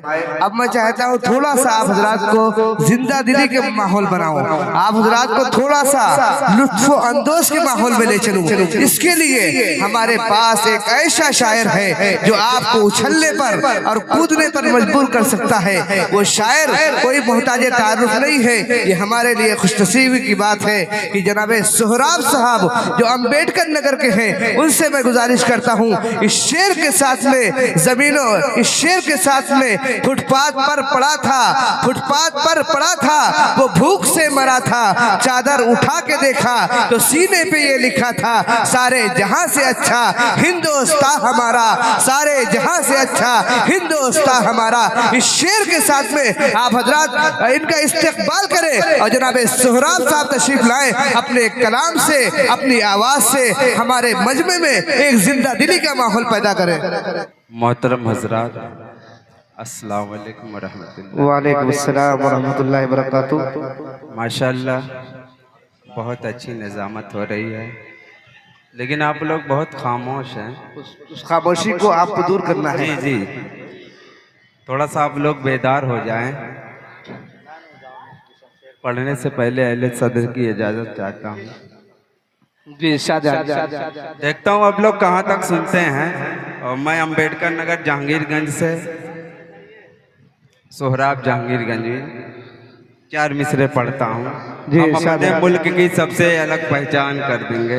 अब मैं चाहता हूँ थोड़ा सा आप हजरात को जिंदा दिली के माहौल बनाओ, आप हजरात को थोड़ा सा लुत्फो अंदोज के माहौल में ले चलूं। इसके लिए हमारे पास एक ऐसा शायर है जो आपको उछलने पर और कूदने पर मजबूर कर सकता है। वो शायर कोई मोहताज तारुफ नहीं है। ये हमारे लिए खुशनसीबी की बात है कि जनाब सोहराब साहब जो अम्बेडकर नगर के हैं, उनसे मैं गुजारिश करता हूँ इस शेर के साथ में जमीनों, इस शेर के साथ में फुटपाथ पर पड़ा था, फुटपाथ पर पड़ा था, वो भूख से मरा था, चादर उठा के देखा तो सीने पे ये लिखा था, सारे जहां से अच्छा हिंदुस्तान हमारा, सारे जहां से अच्छा हिंदुस्तान हमारा। इस शेर के साथ में आप हजरात इनका इस्तेकबाल करें और जनाब सोहराब साहब तशरीफ लाएं, अपने कलाम से, अपनी आवाज से हमारे मजमे में एक जिंदा दिली का माहौल पैदा करें। मोहतरम हजरात, अस्सलाम वालेकुम वरहमतुल्लाह। वालेकुम अस्सलाम वरहमतुल्लाहि वबरकातुहू। माशाअल्लाह बहुत अच्छी निज़ामत हो रही है, लेकिन आप लोग बहुत खामोश हैं। उस खामोशी को आपको दूर करना है। जी जी, थोड़ा सा आप लोग बेदार हो जाएं। पढ़ने से पहले अहले सदर की इजाज़त चाहता हूँ। जी शाहजहां, देखता हूँ आप लोग कहाँ तक सुनते हैं। और मैं अम्बेडकर नगर जहांगीरगंज से सोहराब जहांगीरगंज में 4 मिसरे पढ़ता हूँ। हम अपने मुल्क की सबसे अलग पहचान कर देंगे।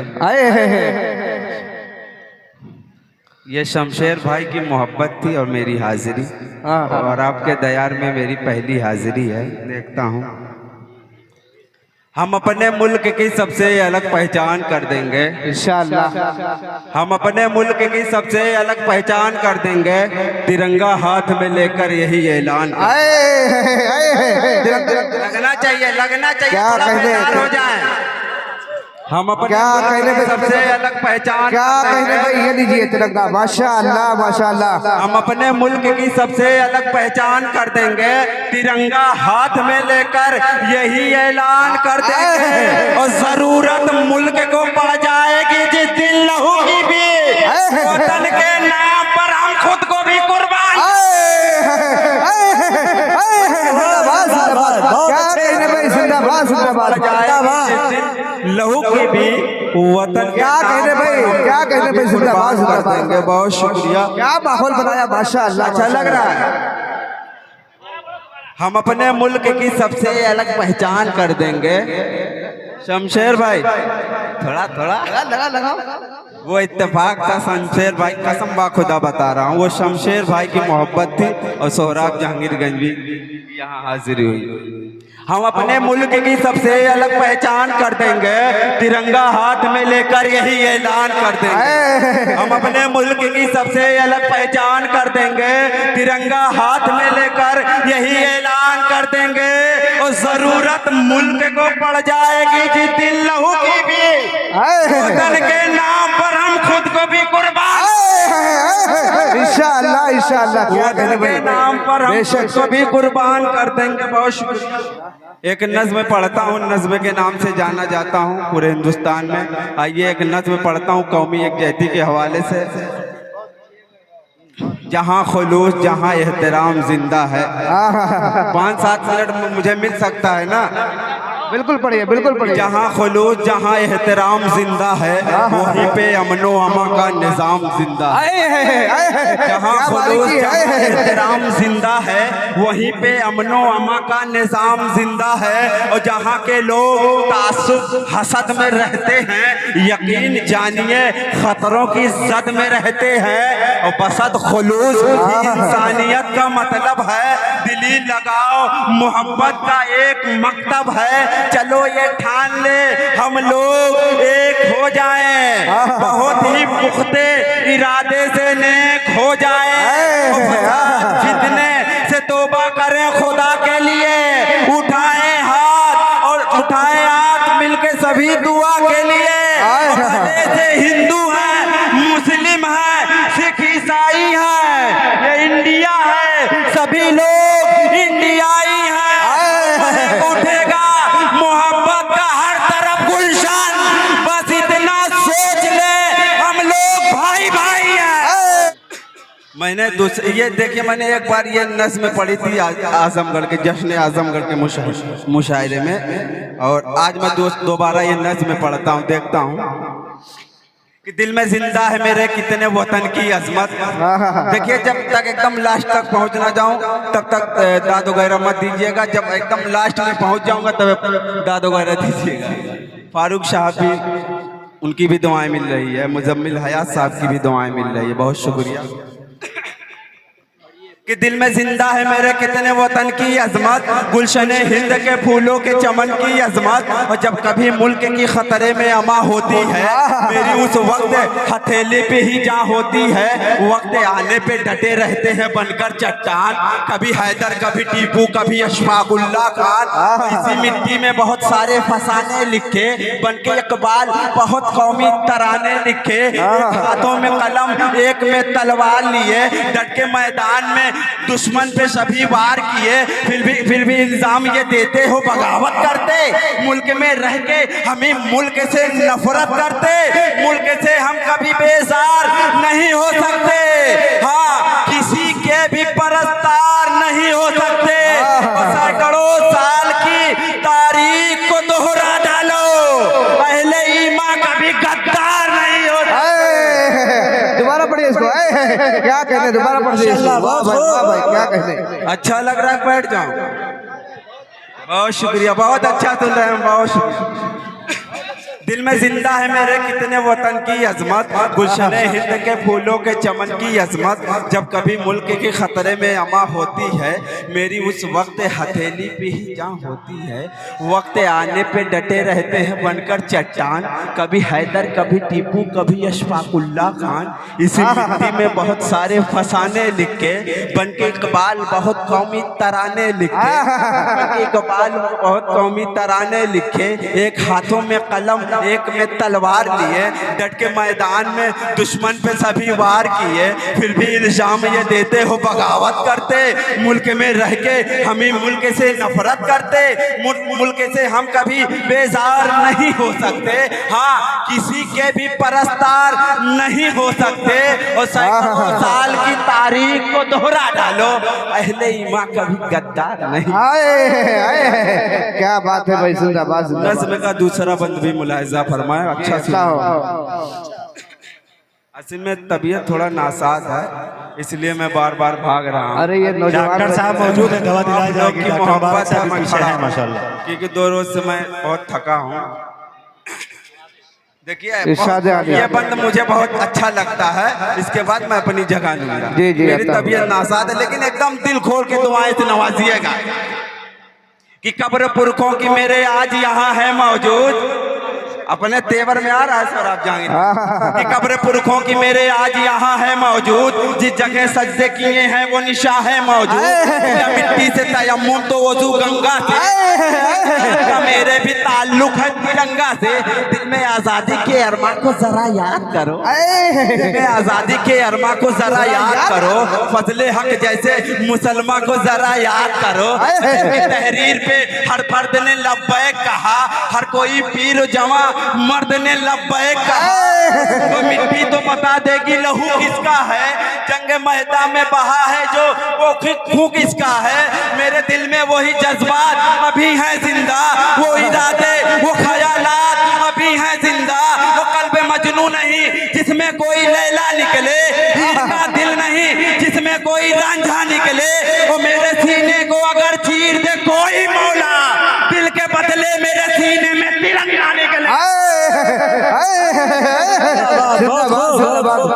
ये शमशेर भाई की मोहब्बत थी और मेरी हाजिरी, और आपके दयार में मेरी पहली हाजिरी है। देखता हूँ हम अपने मुल्क की सबसे अलग पहचान कर देंगे इंशाअल्लाह। हम अपने मुल्क की सबसे अलग पहचान कर देंगे, तिरंगा हाथ में लेकर यही ऐलान। लगना चाहिए, लगना चाहिए, थोड़ा बेदार हो जाए। हम अपने क्या कहने पे सबसे अलग पहचान, क्या कहने पे ये लीजिए तिरंगा, माशाअल्लाह माशाअल्लाह। हम अपने मुल्क की सबसे अलग पहचान कर देंगे, तिरंगा हाथ में लेकर यही ऐलान कर देंगे। और जरूरत मुल्क को पड़ जाएगी जिस दिन लहू की भी, वतन के नाम पर हम खुद को भी कुर्बान। क्या कहने पे जिंदाबाद जिंदाबाद, लहू की भी वतन, क्या कहने भाई, क्या कहने भाई जिंदाबाद कर देंगे। बहुत शुक्रिया, क्या माहौल बनाया माशाअल्लाह, अच्छा लग रहा है। हम अपने मुल्क की सबसे अलग पहचान कर देंगे। शमशेर भाई थोड़ा थोड़ा लगा वो इत्तेफाक था। शमशेर भाई कसम बा खुदा बता रहा हूँ, वो शमशेर भाई की मोहब्बत थी और सोहराब जहांगीरगंज भी यहाँ हाजिर हुई। हम अपने मुल्क की सबसे अलग पहचान कर देंगे, तिरंगा हाथ में लेकर यही ऐलान कर देंगे। हम अपने मुल्क की सबसे अलग पहचान कर देंगे, तिरंगा हाथ में लेकर यही ऐलान कर देंगे। और जरूरत मुल्क को पड़ जाएगी जिस दिन लहू की भी, वतन के नाम पर हम खुद को भी कुर्बान। इंशाअल्लाह इंशाअल्लाह, क्या कहने भाई, नाम पर हम खुद को भी कुर्बान कर देंगे। बहुत शुक्रिया। एक नज्म पढ़ता हूँ, नज्म के नाम से जाना जाता हूँ पूरे हिंदुस्तान में। आइए एक नज्म पढ़ता हूँ कौमी यकजहती के हवाले से। जहाँ खुलूस जहाँ एहतराम जिंदा है। 5-7 मिनट मुझे मिल सकता है ना? बिल्कुल पढ़िए, बिल्कुल पढ़िए। जहाँ खुलूस जहाँ एहतराम जिंदा है, वहीं पे अमनो अमा का निजाम जिंदा है। जहाँ खुलूस जहाँ एहतराम जिंदा है, वहीं पे अमनो अमा का निजाम जिंदा है। और जहाँ के लोग तासुब हसद में रहते हैं, यकीन जानिए खतरों की जद में रहते हैं। और बसत खुलूस इंसानियत का मतलब है, दिली लगाओ मोहब्बत का एक मकतब है। चलो ये ठान ले हम लोग एक हो जाएं, बहुत ही पुख्ते इरादे से नेक हो जाएं। जितने से तौबा करें खुदा के लिए, उठाएं हाथ और उठाएं हाथ मिलके सभी दुआ के लिए। जैसे हिंदू है, मुस्लिम है, सिख ईसाई है, ये इंडिया है, सभी लोग इंडियाई हैं। उठेगा मोहब्बत का हर तरफ गुलशन, बस इतना सोच ले हम लोग भाई भाई हैं। मैंने ये देखिए, मैंने एक बार ये नज़्म पढ़ी थी आजमगढ़ के जश्न आजमगढ़ के मुशायरे में, और आज मैं दोबारा ये नज़्म पढ़ता हूँ, देखता हूँ कि दिल में जिंदा है मेरे कितने वतन की अजमत। देखिए, जब तक एकदम लास्ट तक पहुँच ना जाऊँ तब तक दाद वगैरह मत दीजिएगा, जब एकदम लास्ट में पहुँच जाऊँगा तब दाद वगैरह दीजिएगा। फारूक साहब भी, उनकी भी दुआएं मिल रही है, मुजम्मिल हयात साहब की भी दुआएं मिल रही है, बहुत शुक्रिया। कि दिल में जिंदा है मेरे कितने वतन की अजमत, गुलशने हिंद के फूलों के चमन की अजमत, और जब कभी मुल्क की खतरे में अमा होती है मेरी उस वक्त हथेली पे ही जा होती है, वक्त आने पे डटे रहते हैं बनकर चट्टान, कभी हैदर कभी टीपू कभी अशफाकुल्ला खान। इसी मिट्टी में बहुत सारे फसाने लिखे बनके इकबाल बहुत कौमी तराने लिखे, हाथों में कलम एक में तलवार लिए डट के मैदान में दुश्मन पे सभी वार किए, फिर भी इल्जाम ये देते हो बगावत करते, मुल्क में रह के हमें मुल्क से नफरत करते, मुल्क से हम कभी बेजार नहीं हो सकते, हाँ किसी के भी परस्तार नहीं हो सकते, सैकड़ों साल की तारीख को दोहरा डालो, अहले ईमान कभी गद्दार नहीं हो सकते। दोबारा पढ़िए इसको, क्या कहते, दोबारा पढ़िए इसको, भाई क्या कहते। अच्छा लग रहा है, बैठ जाओ। बहुत शुक्रिया, बहुत अच्छा सुन रहे हैं, बहुत शुक्रिया। दिल में जिंदा है मेरे कितने वतन की अजमत, गुलशने हिंद के फूलों के चमन की अजमत, जब कभी मुल्क के खतरे में अमा होती है मेरी उस वक्त हथेली पे ही जान होती है, वक्त आने पे डटे रहते हैं बनकर चट्टान, कभी हैदर कभी टीपू कभी अशफाकुल्ला खान। इसी मिट्टी में बहुत सारे फसाने लिखे बनके इकबाल बहुत कौमी तराने लिखे, इकबाल बहुत कौमी तराने लिखे, एक हाथों में कलम एक में तलवार लिए डट के मैदान में दुश्मन पे सभी वार किए, फिर भी इल्जाम ये देते हो बगावत करते, मुल्क में रह के हमें मुल्क से नफरत करते, मुल्क से हम कभी बेजार नहीं हो सकते, हाँ किसी के भी परस्तार नहीं हो सकते, और सैकड़ों साल की तारीख को दोहरा डालो, अहले ईमान कभी गद्दार नहीं। क्या बात है भाई, जिंदाबाद। नज़्म का दूसरा बंद भी मुलाहिजा फरमाए, अच्छा हो। असल में तबीयत थोड़ा नासाज है इसलिए मैं बार बार भाग रहा हूँ। अरे ये डॉक्टर साहब मौजूद है, दवा दिलाई जाएगी, मोहब्बत है, मैं खड़ा हूं, माशाल्लाह, क्योंकि 2 रोज से मैं बहुत थका हूँ। देखिए ये बंद मुझे बहुत अच्छा लगता है, इसके बाद मैं अपनी जगह लूंगा। मेरी तबीयत नासाज है लेकिन एकदम दिल खोल के दुआएं से नवाजिएगा कि कब्र पुरखों की मेरे आज यहाँ है मौजूद, अपने तेवर में आ रहा है सर, आप जाएंगे कि कब्र पुरखों की मेरे आज यहाँ है मौजूद, जिस जगह सजदे किए हैं वो निशा है मौजूद, मिट्टी से तयम्मुम तो वजू गंगा से, मेरे भी ताल्लुक है तिरंगा से, दिल में आजादी के अरमा को जरा याद करो, दिल में आजादी के अरमा को जरा याद करो, फजले हक जैसे मुसलमान को जरा याद करो, तहरीर पे हर फर्द ने लब्बैक कहा, हर कोई पीर जवा मर्द ने लब्बैक कहा, वो मिट्टी तो बता देगी लहू किसका है, जंग मैदान में बहा है जो वो खून किसका है, मेरे दिल में वही जज्बात अभी हैं जिंदा, वो इरादे वो ख्यालात अभी हैं जिंदा, वो कल्ब मजनू नहीं जिसमें कोई लैला निकले, हीर का दिल नहीं जिसमें कोई रांझा निकले, वो मेरे सीने को अगर चीर दे कोई मौला, दिल के बदले मेरे सीने में तिरंगा निकले।